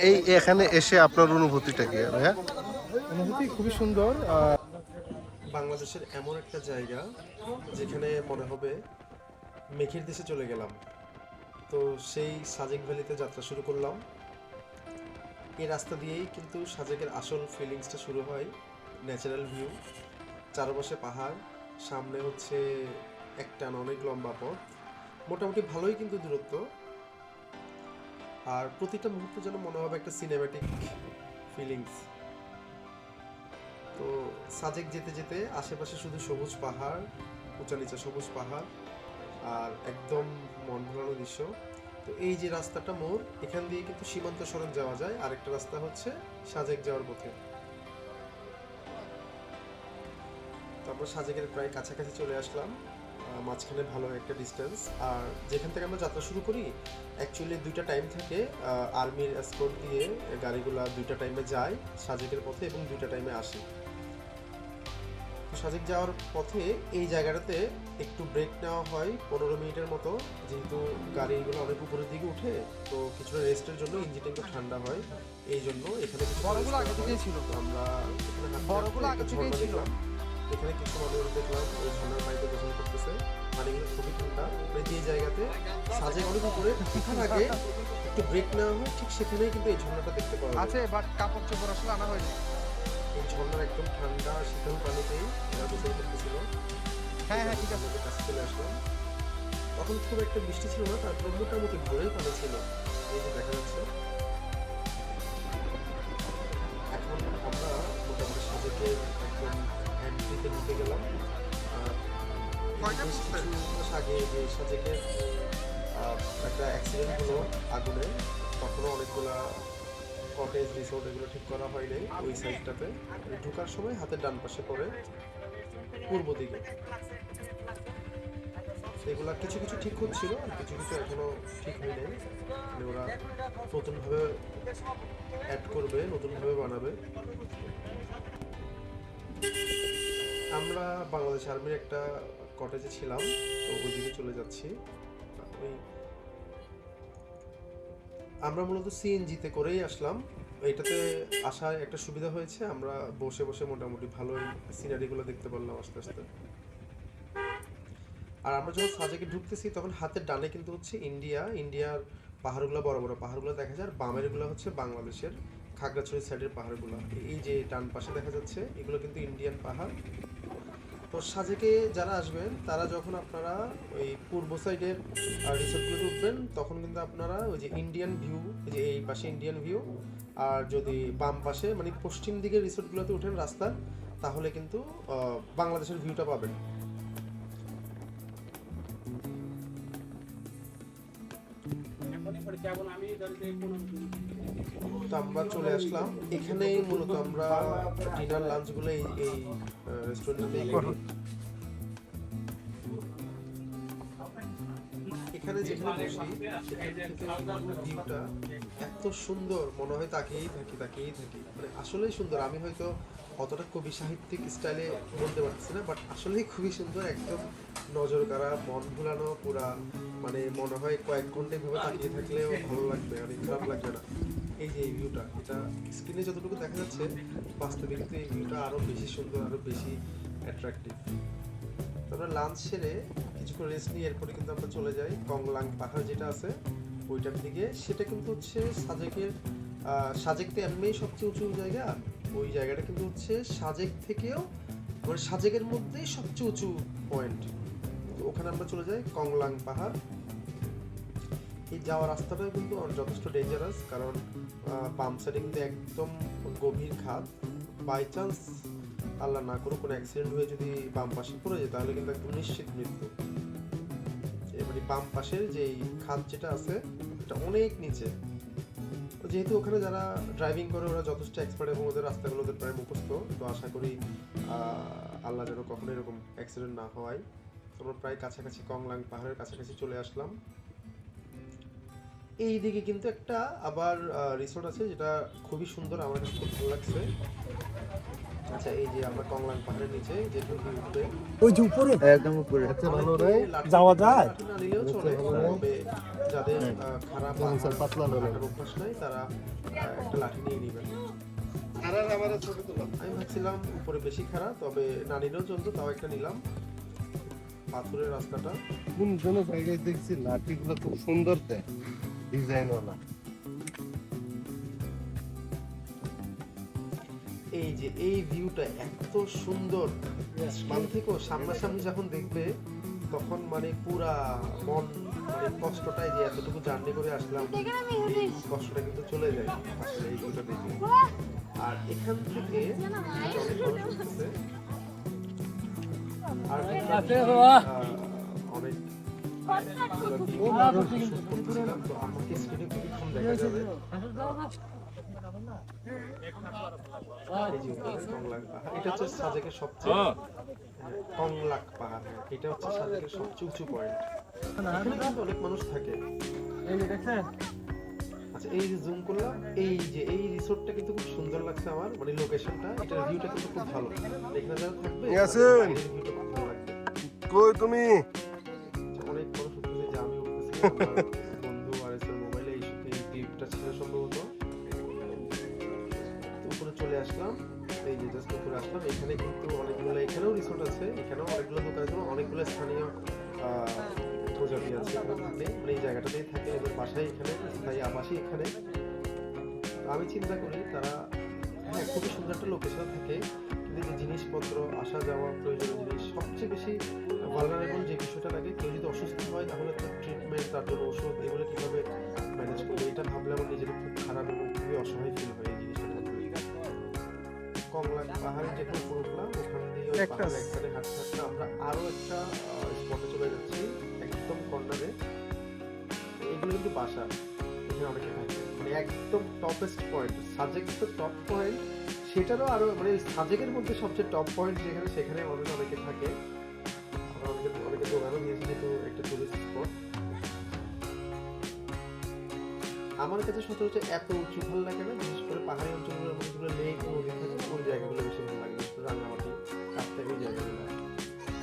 এই এখানে এসে আপনার অনুভূতিটা কি ভাইয়া? অনুভূতি খুবই সুন্দর। বাংলাদেশের এমন একটা জায়গা যেখানে মনে হবে মেঘের দেশে চলে গেলাম। তো সেই সাজেক ভ্যালিতে যাত্রা শুরু করলাম। এই রাস্তা দিয়েই কিন্তু সাজেকের আসল ফিলিংসটা শুরু হয়। ন্যাচারাল ভিউ, চারপাশে পাহাড়, সামনে হচ্ছে একটা অনেক লম্বা পথ, মোটামুটি ভালোই কিন্তু দূরত্ব। আর প্রতিটা মুহূর্ত যেন মনে হবে একটা সিনেম্যাটিক ফিলিংস। তো সাজেক যেতে যেতে আশেপাশে শুধু সবুজ পাহাড়, উঁচা নিচা সবুজ পাহাড়, আর একদম মন ভোলানো দৃশ্য। তো এই যে রাস্তাটা মোড়, এখান দিয়ে কিন্তু সীমান্ত সড়ক যাওয়া যায়। আরেকটা রাস্তা হচ্ছে সাজেক যাওয়ার পথে। তো আমরা সাজেকের প্রায় কাছাকাছি চলে আসলাম। মাঝখানে ভালো একটা ডিস্টেন্স। আর যেখান থেকে আমরা যাত্রা শুরু করি, অ্যাকচুয়ালি দুইটা টাইম থাকে। আর্মির এসকর্ট দিয়ে গাড়িগুলা দুইটা টাইমে যায় সাজেকের পথে এবং দুইটা টাইমে আসে। সাজেক যাওয়ার পথে এই জায়গাটাতে একটু ব্রেক নেওয়া হয় 15 মিনিটের মতো, যেহেতু গাড়িগুলো অনেক উপরের দিকে উঠে। তো কিছুটা রেস্টের জন্য ইঞ্জিনটা একটু ঠান্ডা হয়, এই জন্য এখানে বড়গুলো আগে থেকেই ছিল। আমরা এখানে বড়গুলো আগে থেকেই ছিল। এখানে কিছু মানুষ দেখলাম ওই ঝর্ণার পানিতে গোসল করতেছে। পানিগুলো খুবই ঠান্ডা। মানে যে জায়গাতে সাজেক অনেক উপরে ওঠার আগে একটু ব্রেক নেওয়া হয়, ঠিক সেখানেই কিন্তু এই ঝর্ণাটা দেখতে পাওয়া যায়। আছে, বাট কাপড় চোপড় আসলে আনা হয়নি। এই ঝর্ণার একদম ঠান্ডা শীতল পানিতেই এরা গোসল করতেছিল। হ্যাঁ হ্যাঁ, ঠিক আছে। আমাদের কাছে চলে আসলাম। তখন খুব একটা বৃষ্টি ছিল না, তারপর মোটামুটি ভালোই পানি ছিল, এই যে দেখা যাচ্ছে। এখন আমরা মোটামুটি সাজেকের একদম এন্ট্রিতে ঢুকে গেলাম। বেশ কিছু মাস আগে যে সাজেকের একটা অ্যাক্সিডেন্ট হলো আগুনে, তখনও অনেকগুলা কটেজ রিসোর্ট এগুলো ঠিক করা হয়নি ওই সাইডটাতে। ঢোকার সময় হাতের ডান পাশে পড়ে পূর্ব দিকে। সেগুলা কিছু কিছু ঠিক হচ্ছিল, আর কিছু কিছু এখনো ঠিক হয়নি। মানে ওরা নতুনভাবে অ্যাড করবে, নতুনভাবে বানাবে। আমরা বাংলাদেশ আর্মির একটা কটেজে ছিলাম, তো ওইদিকে চলে যাচ্ছি। ওই আমরা মূলত সিএনজিতে করেই আসলাম। এটাতে আসার একটা সুবিধা হয়েছে, আমরা বসে বসে মোটামুটি ভালোই সিনারিগুলো দেখতে পারলাম আস্তে আস্তে। আর আমরা যখন সাজেকে ঢুকতেছি তখন হাতের ডানে কিন্তু হচ্ছে ইন্ডিয়ার পাহাড়গুলো, বড় বড় পাহাড়গুলো দেখা যায়। আর বামেরগুলো হচ্ছে বাংলাদেশের খাগড়াছড়ি সাইডের পাহাড়গুলো। এই যে ডান পাশে দেখা যাচ্ছে, এগুলো কিন্তু ইন্ডিয়ান পাহাড়। তো সাজেকে যারা আসবেন তারা যখন আপনারা ওই পূর্ব সাইডের রিসোর্টগুলোতে উঠবেন, তখন কিন্তু আপনারা ওই যে ইন্ডিয়ান ভিউ, যে এই পাশে ইন্ডিয়ান ভিউ, আর যদি বাম পাশে মানে পশ্চিম দিকের রিসোর্টগুলোতে উঠেন রাস্তার, তাহলে কিন্তু বাংলাদেশের ভিউটা পাবেন। তো আমরা চলে আসলাম এখানেই, মূলত আমরা ডিনার লাঞ্চগুলো এই রেস্টুরেন্টেই করি। এখানে যেখানে বসি সেখান থেকে ভিউটা এত সুন্দর, মনে হয় তাকিয়েই থাকি। মানে আসলেই সুন্দর। আমি হয়তো অতটা কবি সাহিত্যিক স্টাইলে বলতে পারছি না, বাট আসলেই খুবই সুন্দর। একদম নজর কাড়া, মন ভুলানো পুরা। মানে মনে হয় কয়েক ঘন্টা এভাবে তাকিয়ে থাকলেও ভালো লাগবে, মানে খারাপ লাগবে না। এই যে এই ভিউটা, এটা স্ক্রিনে যতটুকু দেখা যাচ্ছে, বাস্তবে কিন্তু এই ভিউটা আরো বেশি সুন্দর, আরো বেশি অ্যাট্রাকটিভ। আমরা লাঞ্চ সেরে কিছুক্ষণ রেস্ট নিয়ে এরপরে কিন্তু আমরা চলে যাই কংলাং পাহাড় যেটা আছে ওইটার দিকে। সেটা কিন্তু হচ্ছে সাজেক তো এমনিই সবচেয়ে উঁচু জায়গা। ওই জায়গাটা কিন্তু হচ্ছে সাজেক থেকেও, মানে সাজেকের মধ্যেই সবচেয়ে উঁচু পয়েন্ট। তো ওখানে আমরা চলে যাই কংলাং পাহাড়। এই যাওয়ার রাস্তাটা কিন্তু যথেষ্ট ডেঞ্জারাস, কারণ বাম সাইডে কিন্তু একদম গভীর খাদ। বাই চান্স আল্লাহ না করুক কোনো অ্যাক্সিডেন্ট হয়ে যদি বাম পাশে পড়ে যায়, তাহলে কিন্তু একদম নিশ্চিত মৃত্যু। এবারে বাম পাশের যে খাদ যেটা আছে এটা অনেক নিচে। তো যেহেতু ওখানে যারা ড্রাইভিং করে ওরা যথেষ্ট এক্সপার্ট এবং ওদের রাস্তাগুলো ওদের প্রায় মুখস্থ, তো আশা করি আল্লাহ যেন কখনো এরকম অ্যাক্সিডেন্ট না হয়। আমরা প্রায় কাছাকাছি কংলাং পাহাড়ের কাছাকাছি চলে আসলাম। এই দিকে কিন্তু একটা আবার রিসোর্ট আছে যেটা খুবই সুন্দর, আমার কাছে খুব ভালো লাগছে। আচ্ছা, এই যে আমরা কংলাং পাহাড়ের নিচে যেটা উঠবে, ওই যে উপরে, একদম উপরে আচ্ছা ভালো রে যাওয়া যায়। না নিলেও চলে, তবে যাদের খারাপ অভ্যাস নাই তারা আমি ভাবছিলাম উপরে বেশি খারাপ, তবে নানিরও চলতো, তাও একটা নিলাম। পাথরের রাস্তাটা কোন কোনো জায়গায় দেখছি লাঠিগুলো খুব সুন্দর দেয়, ডিজাইনওয়ালা। এই যে এই ভিউটা এত সুন্দর, মান থেকেও সামনাসামনি যখন দেখবে তখন মানে পুরা মন, মানে কষ্টটাই যে এতটুকু জার্নি করে আসলাম, এই কষ্টটা কিন্তু চলে যায় আসলে এই ভিউটা দেখে। আর এখান থেকে অনেক মানুষ উঠতেছে, আর অনেক করতেছিলাম, তো আমাকে স্ক্রিনে খুবই কম দেখা যাবে। এই যে কংলাক পাহাড়, এটা হচ্ছে সাজেকের সবচেয়ে কংলাক পাহাড়, এটা হচ্ছে সাজেকের সবচেয়ে উঁচু পয়েন্ট। এখানে কিন্তু অনেক মানুষ থাকে। আচ্ছা, এই যে জুম করলাম, এই যে এই রিসোর্টটা কিন্তু খুব সুন্দর লাগছে আমার, মানে লোকেশনটা, এটার ভিউটা কিন্তু খুব ভালো। এখানে যারা থাকবে ইয়াসিন, ভিউটা খুব ভালো লাগবে। কই তুমি? অনেক মানুষ উঠতেছে, যে আমি উঠতেছি, আমার বন্ধু আর এসে মোবাইলে এই ভিউটা ছিল সম্ভবত। উপরে চলে আসলাম, এই যে জাস্ট উপরে আসলাম। এখানে কিন্তু অনেকগুলো, এখানেও রিসোর্ট আছে, এখানেও অনেকগুলো দোকান আছে, অনেকগুলো স্থানীয় প্রজাতি আছে এখানে থাকে, মানে এই জায়গাটাতেই থাকে, এদের বাসায় এখানে, স্থায়ী আবাসী এখানে। তো আমি চিন্তা করি তারা, হ্যাঁ খুবই সুন্দর একটা লোকেশন থাকে, কিন্তু যে জিনিসপত্র, আসা যাওয়া, প্রয়োজনীয় জিনিস, সবচেয়ে বেশি ভালনারেবল যে বিষয়টা লাগে, কেউ যদি অসুস্থ হয় তাহলে তার ট্রিটমেন্ট, তার জন্য ওষুধ, এগুলো কীভাবে ম্যানেজ করবে, এটা ভাবলে আমার নিজের খুব খারাপ এবং খুবই অসহায় ফিল হয় এই জিনিসটা। কংলাক পাহাড়ে যেখানে পৌঁছলাম, ওখান দিয়ে ওই পাহাড়ের এক সাইডে হাঁটতে হাঁটতে আমরা আরো একটা স্পটে চলে যাচ্ছি, একদম কর্নারে। এগুলো কিন্তু বাসা, এখানে অনেকে থাকে, মানে একদম টপেস্ট পয়েন্ট, সাজেক তো টপ পয়েন্ট, সেটারও আরো মানে সাজেকের মধ্যে সবচেয়ে টপ পয়েন্ট যেখানে, সেখানে মানুষ অনেকে থাকে। আমরা অনেকে দোকানও দিয়েছি, যেহেতু একটা টুরিস্ট স্পট। আমার কাছে সচরাচর এত উঁচু ভালো লাগে না, বিশেষ করে পাহাড়ি অঞ্চলগুলোর মধ্যে যেগুলো লেক, নদী থাকে, ওই জায়গাগুলো বেশি ভালো লাগে, বিশেষ করে রাঙামাটি, কাপ্তাই, ওই জায়গাগুলো।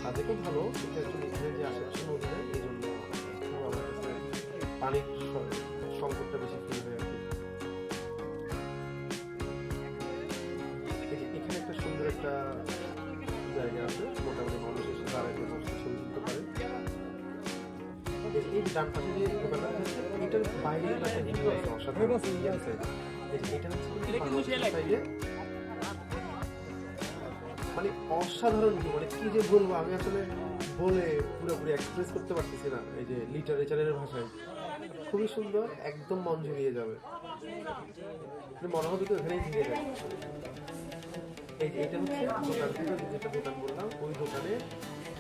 সাজেকও ভালো, কিন্তু অ্যাকচুয়ালি এখানে যে আশেপাশে নদী নেই, এই জন্য আমার কাছে পানির সংকটটা বেশি ফিল হয় আর কি। এখানে একটা সুন্দর একটা জায়গা আছে, মোটামুটি মানুষ এসে দাঁড়াইতে বসতে ছবি তুলতে পারে। এই ডান পাশে যে দোকানটা আছে, এটার বাইরে একটা ভিউ আছে অসাধারণ। এটা হচ্ছে সাইডে, মানে অসাধারণ ভিউ, মানে কি যে বলবো, আমি আসলে বলে পুরোপুরি এক্সপ্রেস করতে পারতেছি না। এই যে লিটারেচারের ভাষায় খুবই সুন্দর, একদম মন জুড়িয়ে যাবে, মনে হবে তো এখানেই থেকে যায়। এই যে এটা হচ্ছে দোকান থেকে যেটা দোকান বললাম, ওই দোকানের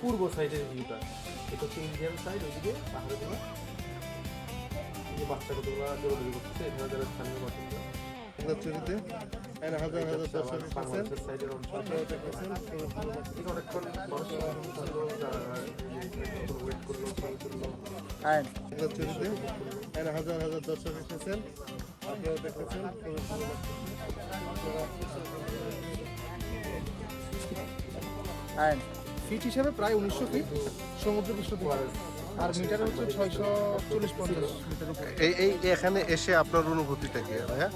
পূর্ব সাইডের ভিউটা। এটা হচ্ছে ইন্ডিয়ান সাইড, ওইদিকে পাহাড়গুলো, এই যে বাচ্চা কতগুলো দৌড়াদৌড়ি করতেছে, এখানে যারা স্থানীয় বাসিন্দা। বাংলাদেশের সাইডের অঞ্চল অনেকক্ষণ মানুষ ওয়েট করলো, ছবি তুললো। হাজার হাজার দর্শক এসেছেন, আপনারা দেখতেছেন। ফিট হিসেবে প্রায় 1900 ফিট সমুদ্র পৃষ্ঠ থেকে, আর মিটার হচ্ছে 640-50 মিটার। এই এখানে এসে আপনার অনুভূতিটা কি ভাইয়া?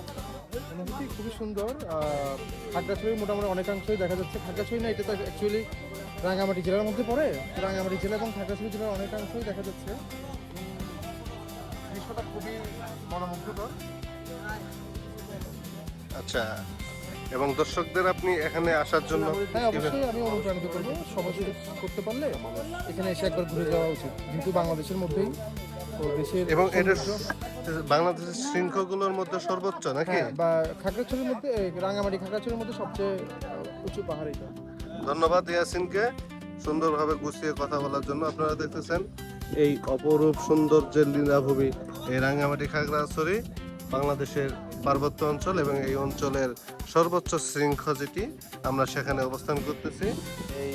অনুভূতি খুবই সুন্দর। খাগড়াছড়ি মোটামুটি অনেকাংশই দেখা যাচ্ছে, খাগড়াছড়ি না, এটা তো অ্যাকচুয়ালি রাঙামাটি জেলার মধ্যে পড়ে, রাঙামাটি জেলা এবং খাগড়াছড়ি জেলার অনেকাংশই দেখা যাচ্ছে। দৃশ্যটা খুবই মনোমুগ্ধকর। আচ্ছা, এবং দর্শকদের আপনি এখানে আসার জন্য, হ্যাঁ অবশ্যই আমি অনুপ্রাণিত করবো, সবাই করতে পারলে এখানে এসে একবার ঘুরে যাওয়া উচিত, যেহেতু বাংলাদেশের মধ্যেই দেশের, এবং এটা বাংলাদেশের শৃঙ্খগুলোর মধ্যে সর্বোচ্চ নাকি? বা খাগড়াছড়ির মধ্যে, রাঙামাটি খাগড়াছড়ির মধ্যে সবচেয়ে উঁচু পাহাড় এটা। ধন্যবাদ ইয়াসিনকে সুন্দরভাবে গুছিয়ে কথা বলার জন্য। আপনারা দেখতেছেন এই অপরূপ সৌন্দর্যের লীলাভূমি, এই রাঙ্গামাটি খাগড়াছড়ি বাংলাদেশের পার্বত্য অঞ্চল, এবং এই অঞ্চলের সর্বোচ্চ শৃঙ্খ যেটি, আমরা সেখানে অবস্থান করতেছি। এই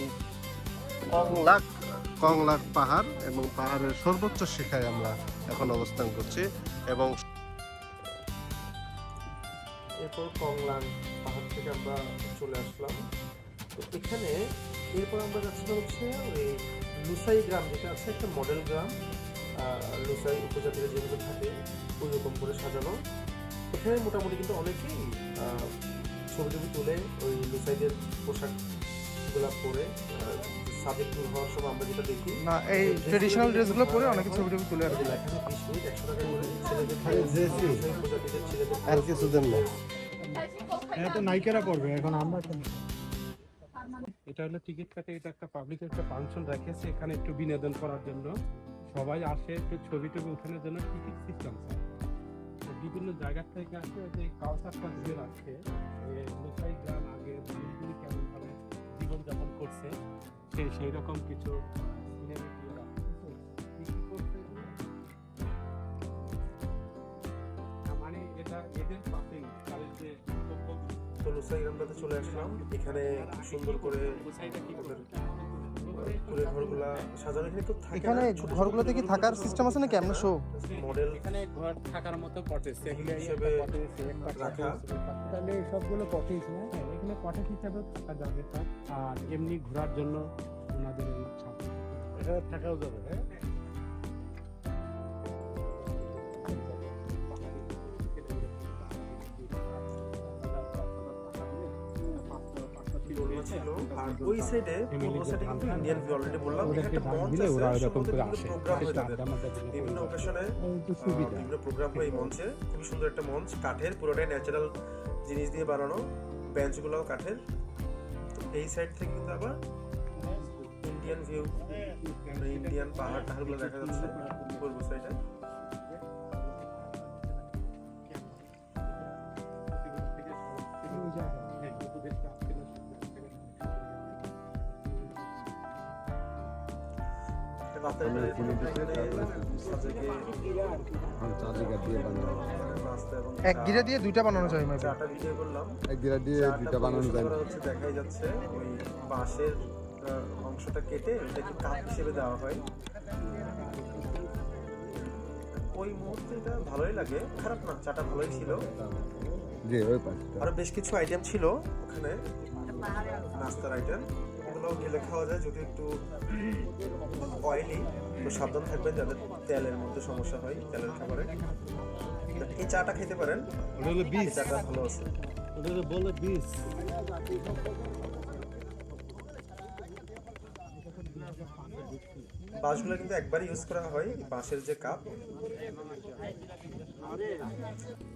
কংলাক পাহাড়, এবং পাহাড়ের সর্বোচ্চ শিখায় আমরা এখন অবস্থান করছি। এবং এরপর কংলাং পাহাড় থেকে আমরা চলে আসলাম। তো এখানে এরপর আমরা যাচ্ছিলাম হচ্ছে ওই লুসাই গ্রাম, যেটা আছে একটা মডেল গ্রাম, লুসাই উপজাতিরা যেগুলো থাকে ওই রকম করে সাজানো। এখানে মোটামুটি কিন্তু অনেকেই ছবি টবি তুলে ওই লুসাইদের পোশাকগুলো পরে সাজেক ট্যুর হওয়ার সময় আমরা যেটা দেখি না এই ট্রেডিশনাল ড্রেসগুলো পরে অনেকে ছবি টবি তুলে আর কি। লেখা 20 মিনিট 100 টাকা করে ছেলেদের প্রজাতিদের ছেলেদের আর কিছু দেন না। এটা তো নায়িকারা করবে, এখন আমরা কেন? এটা হলো টিকিট কাটে, এটা একটা পাবলিক একটা ফাংশন রেখেছে এখানে একটু বিনোদন করার জন্য। সবাই আসে একটু ছবি টবি ওঠানোর জন্য টিকিট সিস্টেম। বিভিন্ন জায়গা থেকে আসে যে কালচারটা ধরে রাখছে, লোকাই গ্রাম আগে মানুষগুলি কেমন ভাবে জীবনযাপন করছে সেই রকম কিছু সিনেমা দিয়ে রাখছে। কি কি করছে এগুলো? মানে এটা এদের পাশেই তাদের যে তো লুসাই গ্রামটাতে চলে আসলাম। এখানে খুব সুন্দর করে কুড়ে ঘরগুলা সাজানো, এখানে কেউ থাকে এখানে না, ছোট ছোট ঘরগুলোতে কি কুড়ে থাকার ঘরগুলো সিস্টেম আছে নাকি এমন শো? মডেল এখানে ঘর থাকার মতো কটেজ হিসেবে রাখা। তাহলে সবগুলো কটেজ না, এখানে কটেজ হিসাবে থাকা যাবে স্যার। আর এমনি ঘোরার জন্য ওনাদের এই ছাদ এখানে থাকাও যাবে। হ্যাঁ, দোলনা ছিল। আর ওই সাইডে পূর্ব সাইডে কিন্তু ইন্ডিয়ান ভিউ অলরেডি বললাম, এখানে ওদেরকে একটা দাম মঞ্চ দিলে আছে, ওরা এরকম সম্ভবত করে বিভিন্ন আসে, প্রোগ্রাম হয় একটা তাদের। আড্ডা মাড্ডা দিলে বিভিন্ন অকেশনে একটু সুবিধা। বিভিন্ন প্রোগ্রাম হয় এই মঞ্চে। খুবই সুন্দর একটা মঞ্চ, কাঠের, পুরোটাই ন্যাচারাল জিনিস দিয়ে বানানো, বেঞ্চগুলোও কাঠের। তো এই সাইড থেকে কিন্তু আবার ইন্ডিয়ান ভিউ, ইন্ডিয়ান পাহাড় টাহাড়গুলো দেখা যাচ্ছে পূর্ব সাইডে। রাতের বেলায় এখানে সাজেকে নাস্তা এবং এক গিরে দিয়ে দুইটা বানানো যায় মেবি। চাটা ভিডিও করলাম। এক গিরা দিয়ে দুইটা বানানো যায়। করা হচ্ছে, দেখাই যাচ্ছে ওই বাঁশের অংশটা কেটে ওটাকে কাপ হিসেবে দেওয়া হয়। ওই মুহূর্তে এটা ভালোই লাগে, খারাপ না, চাটা ভালোই ছিল। জি ওই পাশে আরো বেশ কিছু আইটেম ছিল ওখানে, নাস্তার আইটেম, এগুলো গেলে খাওয়া যায়, যদি একটু অয়েলি, তো সাবধান থাকবেন যাদের তেলের মধ্যে সমস্যা হয় তেলের খাবারে। এই চাটা খেতে পারেন, ওটা হলো এই বিষ, চাটা ভালো আছে। ওটা হলো বলে বিষ। বাঁশগুলো কিন্তু একবার ইউজ করা হয়, বাঁশের যে কাপ।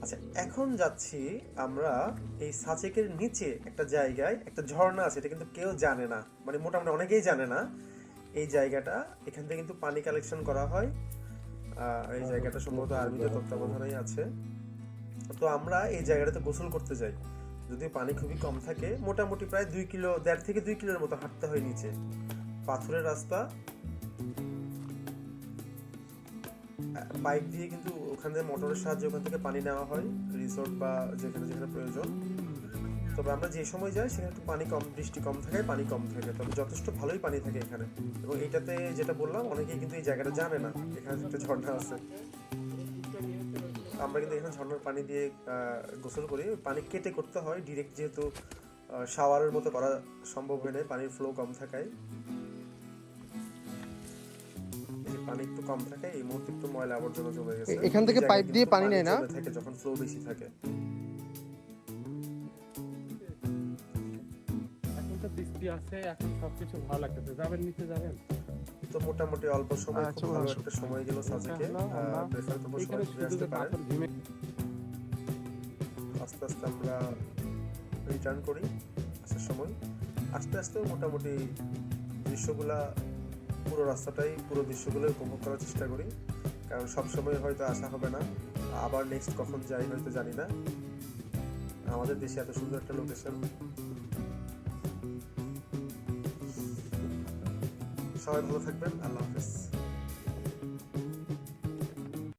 আচ্ছা, এখন যাচ্ছি আমরা এই সাজেকের নিচে একটা জায়গায়, একটা ঝর্ণা আছে, এটা কিন্তু কেউ জানে না, মানে মোটামুটি অনেকেই জানে না এই জায়গাটা। এখান থেকে কিন্তু পানি কালেকশন করা হয়। এই জায়গাটা সম্ভবত আর্মিদের তত্ত্বাবধানেই আছে। তো আমরা এই জায়গাটাতে গোসল করতে যাই, যদিও পানি খুবই কম থাকে, মোটামুটি প্রায় 1.5 থেকে 2 কিলোর মতো হাঁটতে হয় নিচে, পাথরের রাস্তা। পাইপ দিয়ে কিন্তু ওখান থেকে মোটরের সাহায্যে ওখান থেকে পানি নেওয়া হয় রিসোর্ট বা যেখানে যেখানে প্রয়োজন। তবে আমরা যে সময় যাই সেখানে একটু পানি কম, বৃষ্টি কম থাকে, পানি কম থাকে, তবে যথেষ্ট ভালোই পানি থাকে এখানে। এবং এইটাতে যেটা বললাম, অনেকেই কিন্তু এই জায়গাটা জানে না এখানে একটা ঝর্ণা আছে। আমরা কিন্তু এখানে ঝর্ণার পানি দিয়ে গোসল করি। পানি কেটে করতে হয়, ডিরেক্ট যেহেতু শাওয়ারের মতো করা সম্ভব হয় না, পানির ফ্লো কম থাকায়। পানি একটু কম থাকে, এই মুহূর্তে একটু ময়লা আবর্জনা জমে গেছে। এখান থেকে এই পাইপ জায়গায় দিয়ে কিন্তু পানি নেয় না? জমে থাকে যখন ফ্লো বেশি থাকে। এখন তো বৃষ্টি আছে, এখন সবকিছু ভালো লাগতেছে। যাবেন, নিচে যাবেন? তো মোটামুটি অল্প সময়, আচ্ছা, খুব ভালো ভালো। একটা সময় গেল সাজেকে। প্রেফার করবো এখানে সবাই ঘুরে আসতে শুধু পারেন। পাথর ভেঙে আস্তে আস্তে আমরা রিটার্ন করি আসার সময়। আস্তে আস্তে মোটামুটি দৃশ্যগুলা, পুরো রাস্তাটাই, পুরো দৃশ্যগুলো উপভোগ করার চেষ্টা করি, কারণ সবসময় হয়তো আসা হবে না, আবার নেক্সট কখন যাই হয়তো জানি না। আমাদের দেশে এত সুন্দর একটা লোকেশন। সবাই ভালো থাকবেন, আল্লাহ হাফেজ।